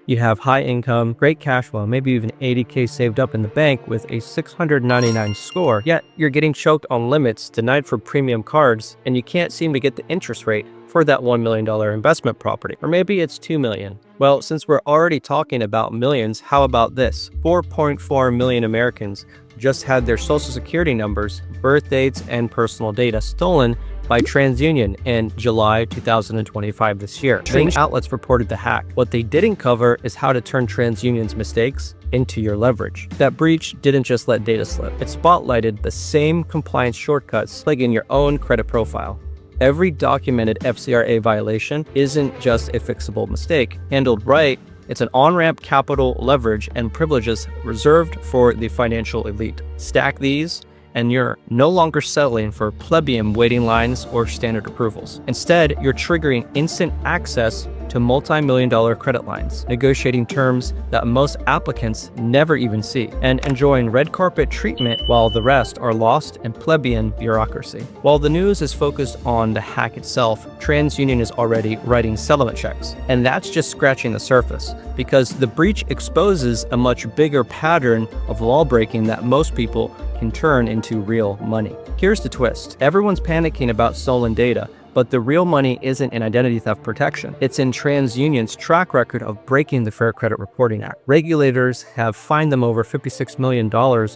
You have high income, great cash flow, maybe even 80K saved up in the bank with a 699 score, yet you're getting choked on limits, denied for premium cards, and you can't seem to get the interest rate for that $1 million investment property. Or maybe it's $2 million. Well, since we're already talking about millions, how about this? 4.4 million Americans just had their social security numbers, birth dates, and personal data stolen by TransUnion in July 2025 this year. News outlets reported the hack. What they didn't cover is how to turn TransUnion's mistakes into your leverage. That breach didn't just let data slip. It spotlighted the same compliance shortcuts like in your own credit profile. Every documented FCRA violation isn't just a fixable mistake. Handled right, it's an on-ramp capital leverage and privileges reserved for the financial elite. Stack these, and you're no longer settling for plebeian waiting lines or standard approvals. Instead, you're triggering instant access to multi-million-dollar credit lines, negotiating terms that most applicants never even see, and enjoying red carpet treatment while the rest are lost in plebeian bureaucracy. While the news is focused on the hack itself, TransUnion is already writing settlement checks. And that's just scratching the surface, because the breach exposes a much bigger pattern of law breaking that most people can turn into real money. Here's the twist. Everyone's panicking about stolen data, but the real money isn't in identity theft protection. It's in TransUnion's track record of breaking the Fair Credit Reporting Act. Regulators have fined them over $56 million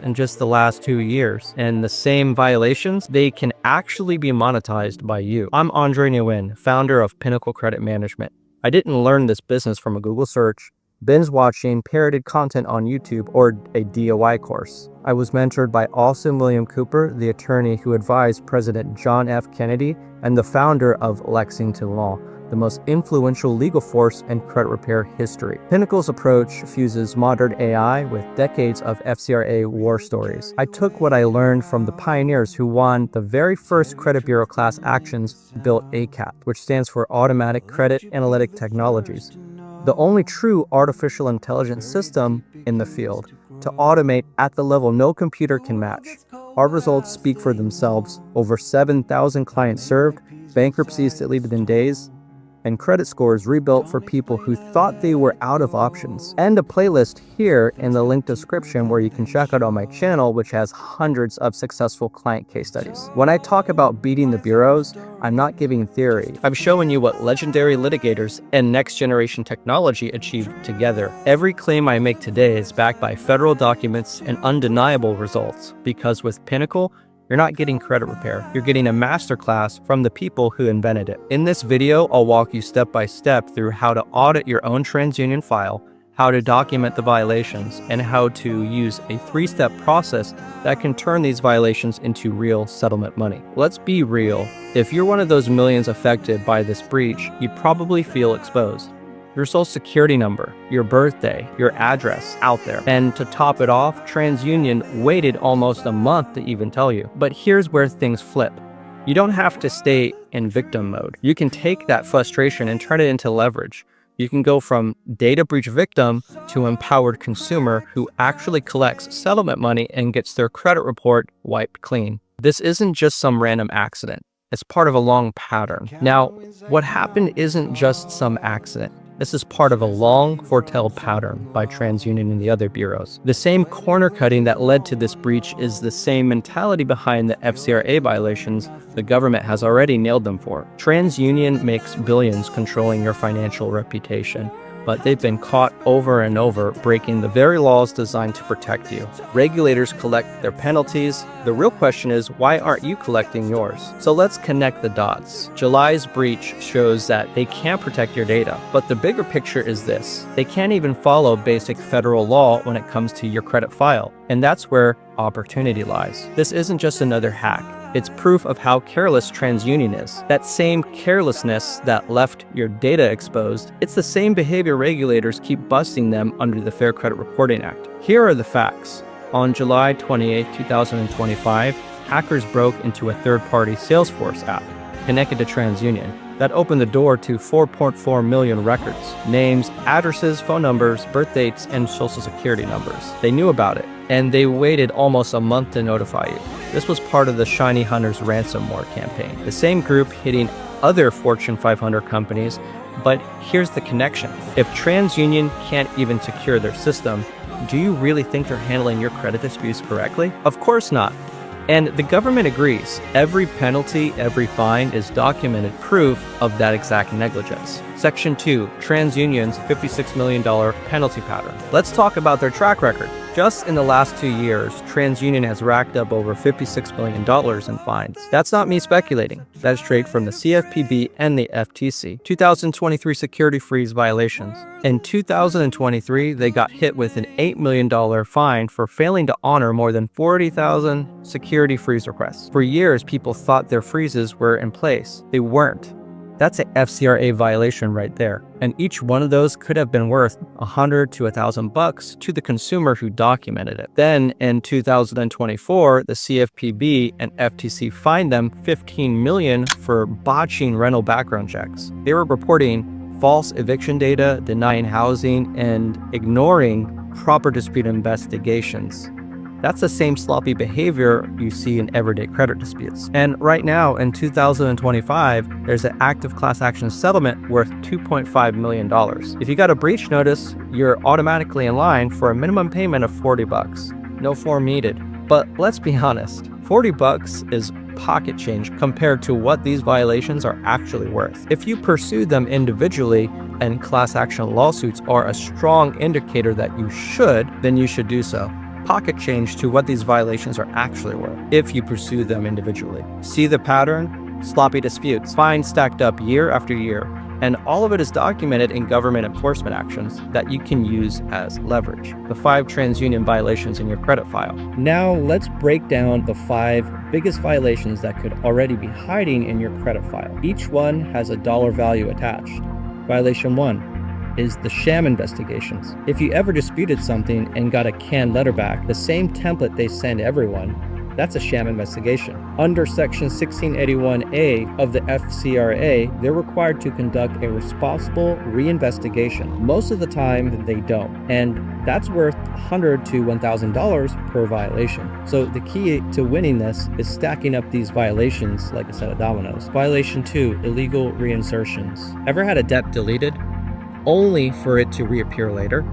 in just the last 2 years. And the same violations, they can actually be monetized by you. I'm Nguyen, founder of Pinnacle Credit Management. I didn't learn this business from a Google search, binge watching parroted content on YouTube, or a DOI course. I was mentored by Austin William Cooper, the attorney who advised President John F. Kennedy and the founder of Lexington Law, the most influential legal force in credit repair history. Pinnacle's approach fuses modern AI with decades of FCRA war stories. I took what I learned from the pioneers who won the very first credit bureau class actions, built ACAT, which stands for Automatic Credit Analytic Technologies, the only true artificial intelligence system in the field, to automate at the level no computer can match. Our results speak for themselves. Over 7,000 clients served, bankruptcies deleted in days, and credit scores rebuilt for people who thought they were out of options. And a playlist here in the link description where you can check out on my channel, which has hundreds of successful client case studies. When I talk about beating the bureaus, I'm not giving theory. I'm showing you what legendary litigators and next generation technology achieved together. Every claim I make today is backed by federal documents and undeniable results, because with Pinnacle, you're not getting credit repair. You're getting a masterclass from the people who invented it. In this video, I'll walk you step by step through how to audit your own TransUnion file, how to document the violations, and how to use a 3-step process that can turn these violations into real settlement money. Let's be real. If you're one of those millions affected by this breach, you probably feel exposed. Your social security number, your birthday, your address out there. And to top it off, TransUnion waited almost a month to even tell you. But here's where things flip. You don't have to stay in victim mode. You can take that frustration and turn it into leverage. You can go from data breach victim to empowered consumer who actually collects settlement money and gets their credit report wiped clean. This isn't just some random accident. It's part of a long pattern. Now, what happened isn't just some accident. This is part of a long, foretold pattern by TransUnion and the other bureaus. The same corner cutting that led to this breach is the same mentality behind the FCRA violations the government has already nailed them for. TransUnion makes billions controlling your financial reputation, but they've been caught over and over breaking the very laws designed to protect you. Regulators collect their penalties. The real question is, why aren't you collecting yours? So let's connect the dots. July's breach shows that they can't protect your data, but the bigger picture is this. They can't even follow basic federal law when it comes to your credit file, and that's where opportunity lies. This isn't just another hack. It's proof of how careless TransUnion is. That same carelessness that left your data exposed, it's the same behavior regulators keep busting them under the Fair Credit Reporting Act. Here are the facts. On July 28, 2025, hackers broke into a third-party Salesforce app connected to TransUnion that opened the door to 4.4 million records, names, addresses, phone numbers, birth dates, and social security numbers. They knew about it, and they waited almost a month to notify you. This was part of the Shiny Hunters ransomware campaign. The same group hitting other Fortune 500 companies But here's the connection. If TransUnion can't even secure their system, do you really think they're handling your credit disputes correctly? Of course not. And the government agrees. Every penalty, every fine is documented proof of that exact negligence. Section 2, TransUnion's $56 million penalty pattern. Let's talk about their track record. Just in the last 2 years, TransUnion has racked up over $56 million in fines. That's not me speculating. That's straight from the CFPB and the FTC. 2023 security freeze violations. In 2023, they got hit with an $8 million fine for failing to honor more than 40,000 security freeze requests. For years, people thought their freezes were in place. They weren't. That's an FCRA violation right there. And each one of those could have been worth $100 to $1,000 to the consumer who documented it. Then in 2024, the CFPB and FTC fined them $15 million for botching rental background checks. They were reporting false eviction data, denying housing, and ignoring proper dispute investigations. That's the same sloppy behavior you see in everyday credit disputes. And right now, in 2025, there's an active class action settlement worth $2.5 million. If you got a breach notice, you're automatically in line for a minimum payment of $40. No form needed. But let's be honest, $40 is pocket change compared to what these violations are actually worth. If you pursue them individually and class action lawsuits are a strong indicator that you should, then you should do so. Pocket change to what these violations are actually worth if you pursue them individually. See the pattern? Sloppy disputes, fines stacked up year after year, and all of it is documented in government enforcement actions that you can use as leverage. The 5 TransUnion violations in your credit file. Now let's break down the 5 biggest violations that could already be hiding in your credit file. Each one has a dollar value attached. Violation 1 is the sham investigations. If you ever disputed something and got a canned letter back, the same template they send everyone, that's a sham investigation. Under Section 1681A of the FCRA, they're required to conduct a responsible reinvestigation. Most of the time, they don't. And that's worth $100 to $1,000 per violation. So the key to winning this is stacking up these violations like a set of dominoes. Violation 2, illegal reinsertions. Ever had a debt deleted only for it to reappear later?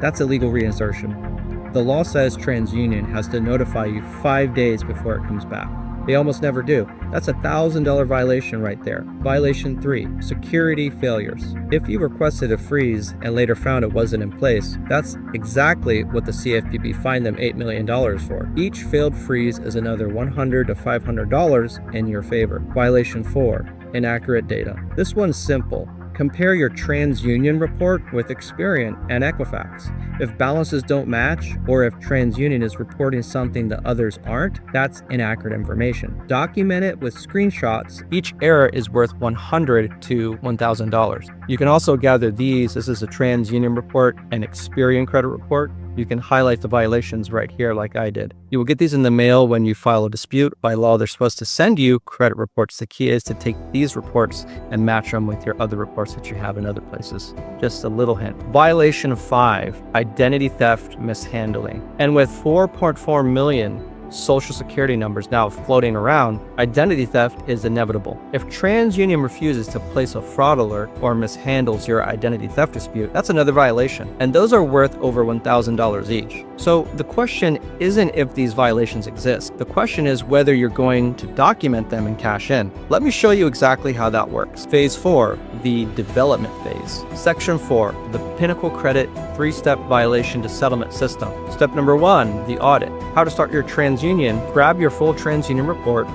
That's illegal reinsertion. The law says TransUnion has to notify you 5 days before it comes back. They almost never do. That's a $1,000 violation right there. Violation 3, security failures. If you requested a freeze and later found it wasn't in place, that's exactly what the CFPB fined them $8 million for. Each failed freeze is another $100 to $500 in your favor. Violation 4, inaccurate data. This one's simple. Compare your TransUnion report with Experian and Equifax. If balances don't match, or if TransUnion is reporting something that others aren't, that's inaccurate information. Document it with screenshots. Each error is worth $100 to $1,000. You can also gather these. This is a TransUnion report, an Experian credit report. You can highlight the violations right here like I did. You will get these in the mail when you file a dispute. By law, they're supposed to send you credit reports. The key is to take these reports and match them with your other reports that you have in other places. Just a little hint. Violation 5, identity theft mishandling. And with 4.4 million Social Security numbers now floating around, identity theft is inevitable. If TransUnion refuses to place a fraud alert or mishandles your identity theft dispute, that's another violation, and those are worth over $1,000 each. So the question isn't if these violations exist. The question is whether you're going to document them and cash in. Let me show you exactly how that works. Phase 4, the development phase. Section 4, the Pinnacle Credit 3-step violation to settlement system. Step number 1, the audit. How to start your TransUnion. Grab your full TransUnion report,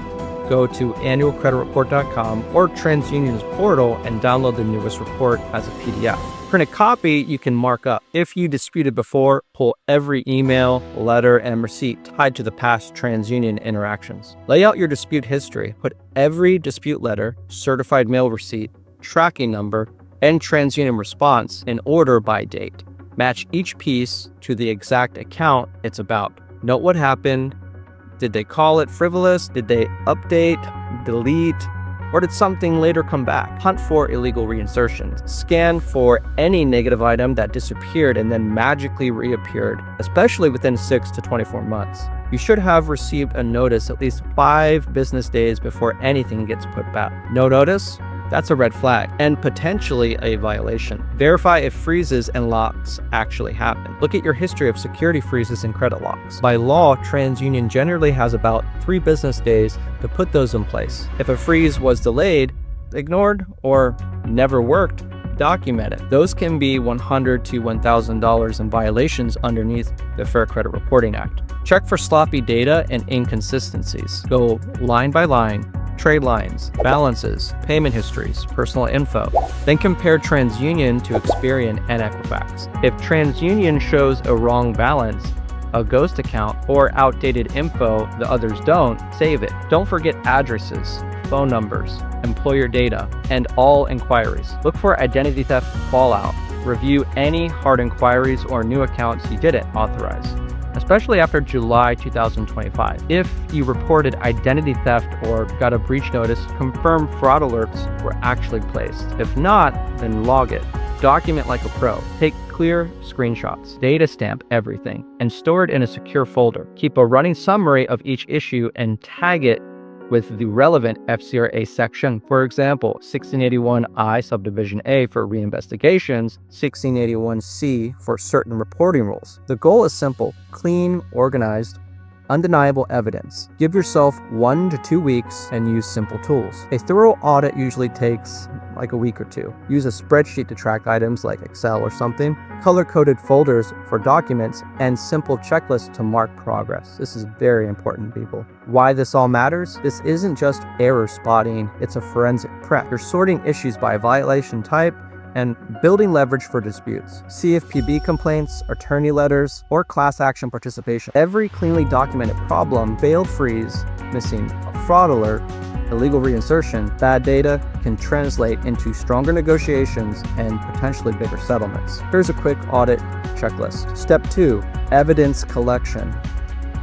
go to annualcreditreport.com or TransUnion's portal and download the newest report as a PDF. Print a copy you can mark up. If you disputed before, pull every email, letter, and receipt tied to the past TransUnion interactions. Lay out your dispute history. Put every dispute letter, certified mail receipt, tracking number, and TransUnion response in order by date. Match each piece to the exact account it's about. Note what happened. Did they call it frivolous? Did they update, delete, or did something later come back? Hunt for illegal reinsertions. Scan for any negative item that disappeared and then magically reappeared, especially within 6 to 24 months. You should have received a notice at least 5 business days before anything gets put back. No notice? That's a red flag and potentially a violation. Verify if freezes and locks actually happen. Look at your history of security freezes and credit locks. By law, TransUnion generally has about 3 business days to put those in place. If a freeze was delayed, ignored, or never worked, document it. Those can be $100 to $1,000 in violations underneath the Fair Credit Reporting Act. Check for sloppy data and inconsistencies. Go line by line, trade lines, balances, payment histories, personal info. Then compare TransUnion to Experian and Equifax. If TransUnion shows a wrong balance, a ghost account, or outdated info the others don't, save it. Don't forget addresses, phone numbers, employer data, and all inquiries. Look for identity theft fallout. Review any hard inquiries or new accounts you didn't authorize, especially after July 2025. If you reported identity theft or got a breach notice, confirm fraud alerts were actually placed. If not, then log it. Document like a pro. Take clear screenshots, data stamp everything, and store it in a secure folder. Keep a running summary of each issue and tag it with the relevant FCRA section. For example, 1681I subdivision A for reinvestigations, 1681C for certain reporting rules. The goal is simple: clean, organized, undeniable evidence. Give yourself 1 to 2 weeks and use simple tools. A thorough audit usually takes like a week or 2. Use a spreadsheet to track items like Excel or something, color-coded folders for documents, and simple checklists to mark progress. This is very important, people. Why this all matters? This isn't just error spotting, it's a forensic prep. You're sorting issues by violation type and building leverage for disputes. CFPB complaints, attorney letters, or class action participation. Every cleanly documented problem, failed freeze, missing a fraud alert, illegal reinsertion, bad data can translate into stronger negotiations and potentially bigger settlements. Here's a quick audit checklist. Step 2, evidence collection.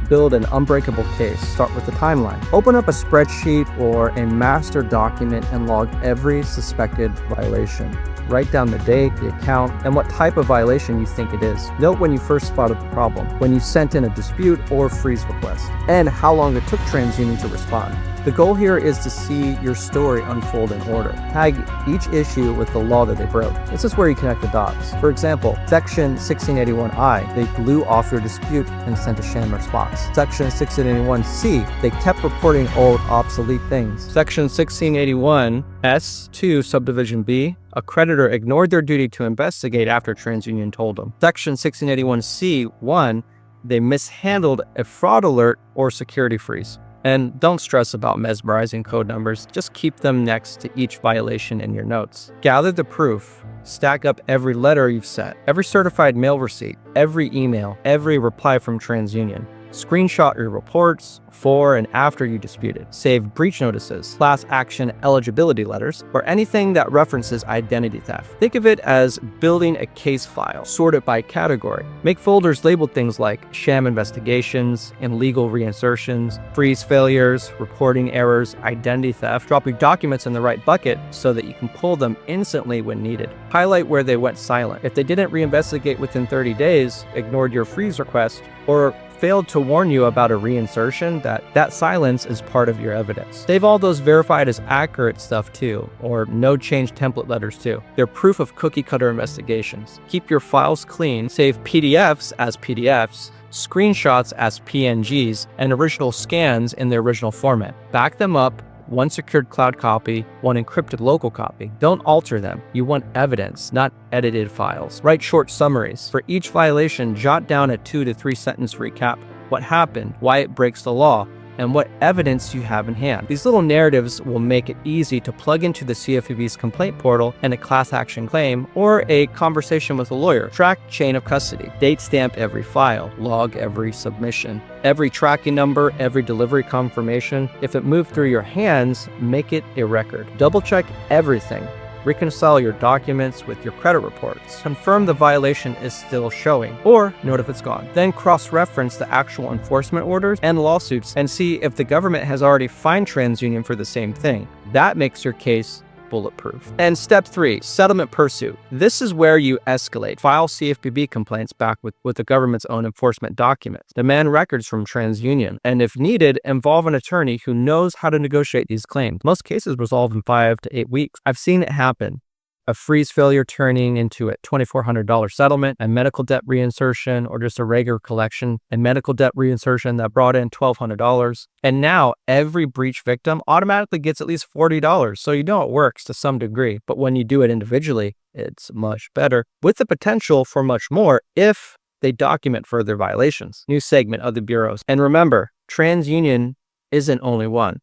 Build an unbreakable case. Start with the timeline. Open up a spreadsheet or a master document and log every suspected violation. Write down the date, the account, and what type of violation you think it is. Note when you first spotted the problem, when you sent in a dispute or freeze request, and how long it took TransUnion to respond. The goal here is to see your story unfold in order. Tag each issue with the law that they broke. This is where you connect the dots. For example, Section 1681I, they blew off your dispute and sent a sham response. Section 1681C, they kept reporting old, obsolete things. Section 1681S2, Subdivision B, a creditor ignored their duty to investigate after TransUnion told them. Section 1681C1, they mishandled a fraud alert or security freeze. And don't stress about mesmerizing code numbers, just keep them next to each violation in your notes. Gather the proof, stack up every letter you've sent, every certified mail receipt, every email, every reply from TransUnion. Screenshot your reports for and after you disputed. Save breach notices, class action eligibility letters, or anything that references identity theft. Think of it as building a case file. Sort it by category. Make folders labeled things like sham investigations, illegal reinsertions, freeze failures, reporting errors, identity theft. Drop your documents in the right bucket so that you can pull them instantly when needed. Highlight where they went silent. If they didn't reinvestigate within 30 days, ignored your freeze request, or failed to warn you about a reinsertion, that silence is part of your evidence. Save all those verified as accurate stuff too, or no change template letters too. They're proof of cookie cutter investigations. Keep your files clean, save PDFs as PDFs, screenshots as PNGs, and original scans in their original format. Back them up, one secured cloud copy, one encrypted local copy. Don't alter them. You want evidence, not edited files. Write short summaries. For each violation, jot down a 2 to 3 sentence recap. What happened, why it breaks the law, and what evidence you have in hand. These little narratives will make it easy to plug into the CFPB's complaint portal and a class action claim or a conversation with a lawyer. Track chain of custody. Date stamp every file. Log every submission. Every tracking number, every delivery confirmation. If it moved through your hands, make it a record. Double check everything. Reconcile your documents with your credit reports. Confirm the violation is still showing, or note if it's gone. Then cross-reference the actual enforcement orders and lawsuits and see if the government has already fined TransUnion for the same thing. That makes your case bulletproof. And step 3, settlement pursuit. This is where you escalate. File CFPB complaints back with the government's own enforcement documents. Demand records from TransUnion. And if needed, involve an attorney who knows how to negotiate these claims. Most cases resolve in 5 to 8 weeks. I've seen it happen. A freeze failure turning into a $2,400 settlement, a medical debt reinsertion, or just a regular collection, a medical debt reinsertion that brought in $1,200. And now every breach victim automatically gets at least $40. So you know it works to some degree, but when you do it individually, it's much better, with the potential for much more if they document further violations. New segment of the bureaus. And remember, TransUnion isn't only one.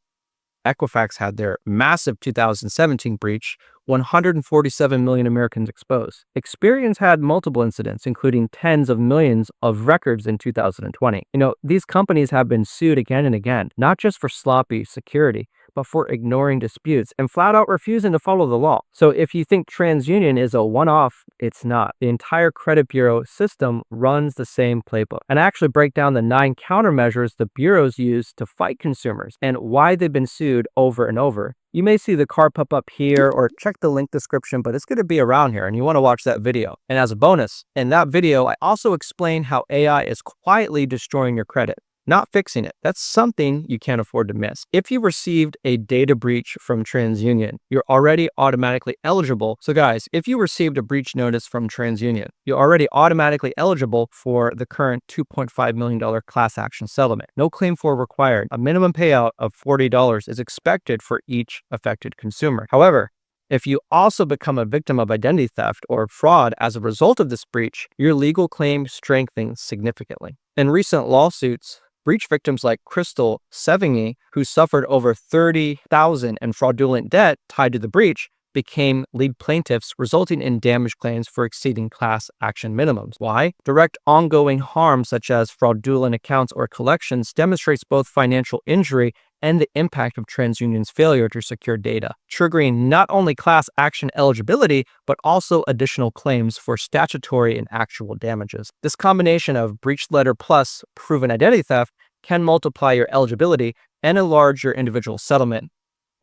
Equifax had their massive 2017 breach, 147 million Americans exposed. Experian's had multiple incidents, including tens of millions of records in 2020. These companies have been sued again and again, not just for sloppy security, but for ignoring disputes and flat out refusing to follow the law. So if you think TransUnion is a one-off, it's not. The entire credit bureau system runs the same playbook. And I actually break down the 9 countermeasures the bureaus use to fight consumers and why they've been sued over and over. You may see the card pop up here or check the link description, but it's going to be around here and you want to watch that video. And as a bonus, in that video, I also explain how AI is quietly destroying your credit, not fixing it. That's something you can't afford to miss. If you received a data breach from TransUnion, you're already automatically eligible. So guys, if you received a breach notice from TransUnion, you're already automatically eligible for the current $2.5 million class action settlement. No claim for required. A minimum payout of $40 is expected for each affected consumer. However, if you also become a victim of identity theft or fraud as a result of this breach, your legal claim strengthens significantly. In recent lawsuits, breach victims like Crystal Sevigny, who suffered over $30,000 in fraudulent debt tied to the breach, became lead plaintiffs, resulting in damage claims for exceeding class action minimums. Why? Direct ongoing harm such as fraudulent accounts or collections demonstrates both financial injury and the impact of TransUnion's failure to secure data, triggering not only class action eligibility, but also additional claims for statutory and actual damages. This combination of breach letter plus proven identity theft can multiply your eligibility and enlarge your individual settlement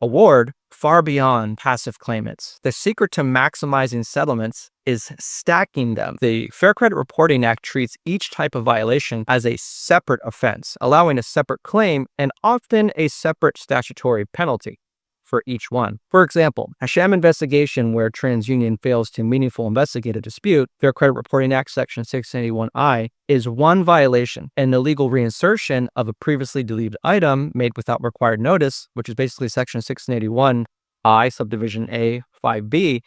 award far beyond passive claimants. The secret to maximizing settlements is stacking them. The Fair Credit Reporting Act treats each type of violation as a separate offense, allowing a separate claim and often a separate statutory penalty for each one. For example, a sham investigation where TransUnion fails to meaningfully investigate a dispute, Fair Credit Reporting Act Section 681I, is one violation, and the legal reinsertion of a previously deleted item made without required notice, which is basically Section 681I, subdivision A, 5B,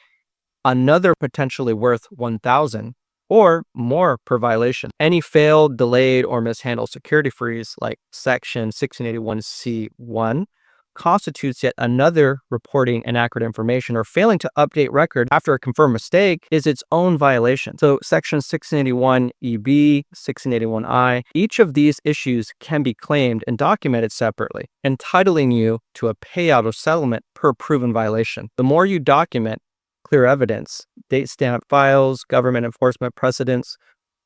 another potentially worth $1,000 or more per violation. Any failed, delayed, or mishandled security freeze, like Section 1681C1, constitutes yet another reporting inaccurate information or failing to update record after a confirmed mistake is its own violation. So Section 1681EB, 1681I, each of these issues can be claimed and documented separately, entitling you to a payout or settlement per proven violation. The more you document clear evidence, date stamp files, government enforcement precedents,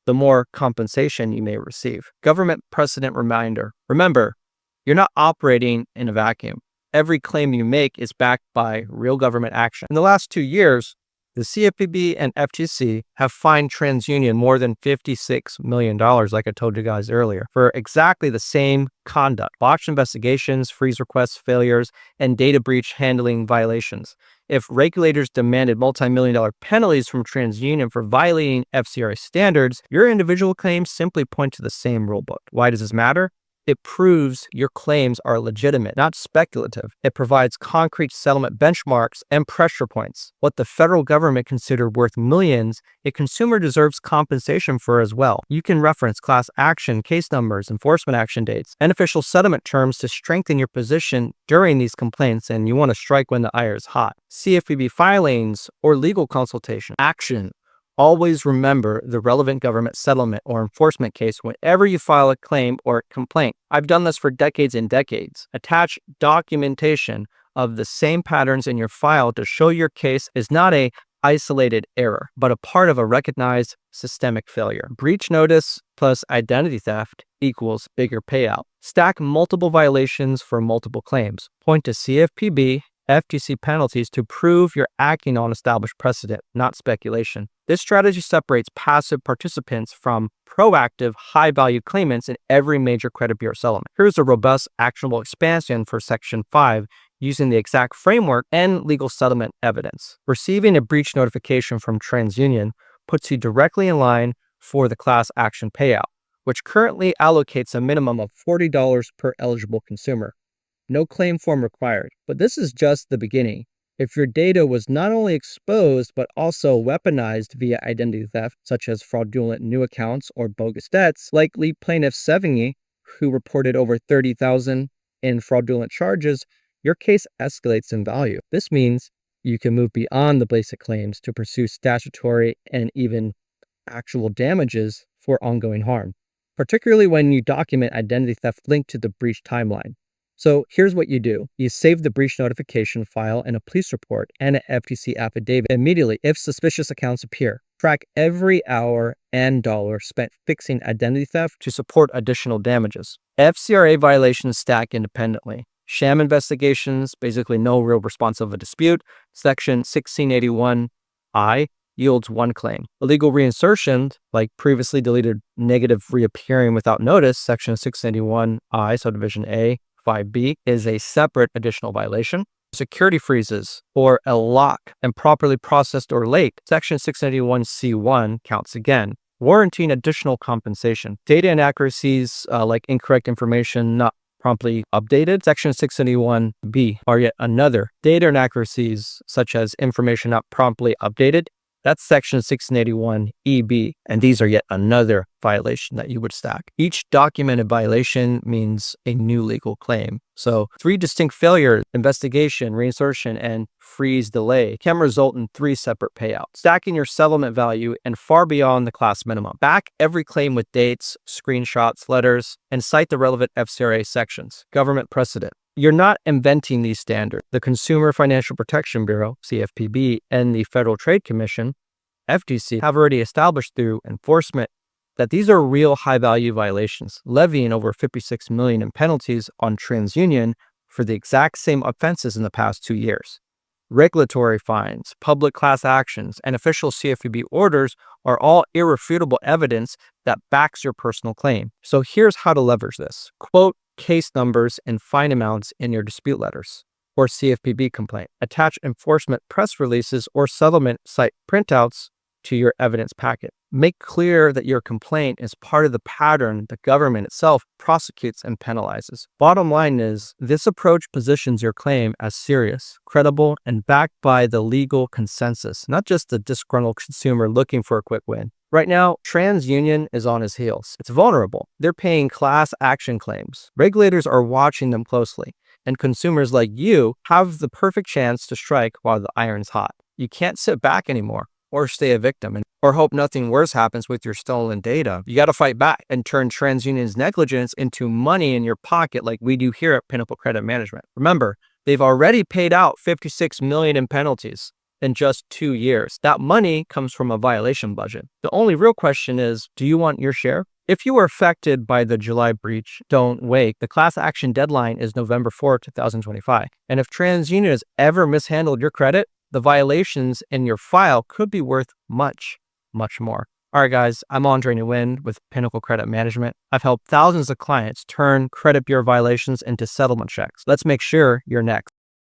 the more compensation you may receive. Government precedent reminder. Remember, you're not operating in a vacuum. Every claim you make is backed by real government action. In the last 2 years, the CFPB and FTC have fined TransUnion more than $56 million, like I told you guys earlier, for exactly the same conduct: botched investigations, freeze requests, failures, and data breach handling violations. If regulators demanded multi-million-dollar penalties from TransUnion for violating FCRA standards, your individual claims simply point to the same rulebook. Why does this matter? It proves your claims are legitimate, not speculative. It provides concrete settlement benchmarks and pressure points. What the federal government considered worth millions, a consumer deserves compensation for as well. You can reference class action, case numbers, enforcement action dates, and official settlement terms to strengthen your position during these complaints, and you want to strike when the iron is hot. CFPB filings or legal consultation. Action. Always remember the relevant government settlement or enforcement case whenever you file a claim or complaint. I've done this for decades and decades. Attach documentation of the same patterns in your file to show your case is not a isolated error, but a part of a recognized systemic failure. Breach notice plus identity theft equals bigger payout. Stack multiple violations for multiple claims. Point to CFPB, FTC penalties to prove you're acting on established precedent, not speculation. This strategy separates passive participants from proactive, high-value claimants in every major credit bureau settlement. Here's a robust, actionable expansion for Section 5 using the exact framework and legal settlement evidence. Receiving a breach notification from TransUnion puts you directly in line for the class action payout, which currently allocates a minimum of $40 per eligible consumer. No claim form required. But this is just the beginning. If your data was not only exposed, but also weaponized via identity theft, such as fraudulent new accounts or bogus debts, likely plaintiff Sevigny, who reported over $30,000 in fraudulent charges, your case escalates in value. This means you can move beyond the basic claims to pursue statutory and even actual damages for ongoing harm, particularly when you document identity theft linked to the breach timeline. So here's what you do. You save the breach notification file in a police report and an FTC affidavit immediately if suspicious accounts appear. Track every hour and dollar spent fixing identity theft to support additional damages. FCRA violations stack independently. Sham investigations, basically no real response of a dispute. Section 1681I yields one claim. Illegal reinsertion, like previously deleted negative reappearing without notice, Section 681I, subdivision A, 5B, is a separate additional violation. Security freezes or a lock improperly processed or late, Section 681C1 counts again, warranting additional compensation. Data inaccuracies like incorrect information not promptly updated, Section 681B, are yet another. Data inaccuracies such as information not promptly updated, that's Section 1681EB, and these are yet another violation that you would stack. Each documented violation means a new legal claim. So 3 distinct failures, investigation, reinsertion, and freeze delay, can result in 3 separate payouts, stacking your settlement value and far beyond the class minimum. Back every claim with dates, screenshots, letters, and cite the relevant FCRA sections. Government precedent. You're not inventing these standards. The Consumer Financial Protection Bureau, CFPB, and the Federal Trade Commission, FTC, have already established through enforcement that these are real high-value violations, levying over $56 million in penalties on TransUnion for the exact same offenses in the past 2 years. Regulatory fines, public class actions, and official CFPB orders are all irrefutable evidence that backs your personal claim. So here's how to leverage this. Quote case numbers and fine amounts in your dispute letters or CFPB complaint. Attach enforcement press releases or settlement site printouts to your evidence packet. Make clear that your complaint is part of the pattern the government itself prosecutes and penalizes. Bottom line is, this approach positions your claim as serious, credible, and backed by the legal consensus, not just a disgruntled consumer looking for a quick win. Right now, TransUnion is on his heels. It's vulnerable. They're paying class action claims. Regulators are watching them closely, and consumers like you have the perfect chance to strike while the iron's hot. You can't sit back anymore or stay a victim or hope nothing worse happens with your stolen data. You got to fight back and turn TransUnion's negligence into money in your pocket like we do here at Pinnacle Credit Management. Remember, they've already paid out $56 million in penalties in just 2 years. That money comes from a violation budget. The only real question is, do you want your share? If you were affected by the July breach, don't wait. The class action deadline is November 4, 2025. And if TransUnion has ever mishandled your credit, the violations in your file could be worth much, much more. All right, guys, I'm Nguyen with Pinnacle Credit Management. I've helped thousands of clients turn credit bureau violations into settlement checks. Let's make sure you're next.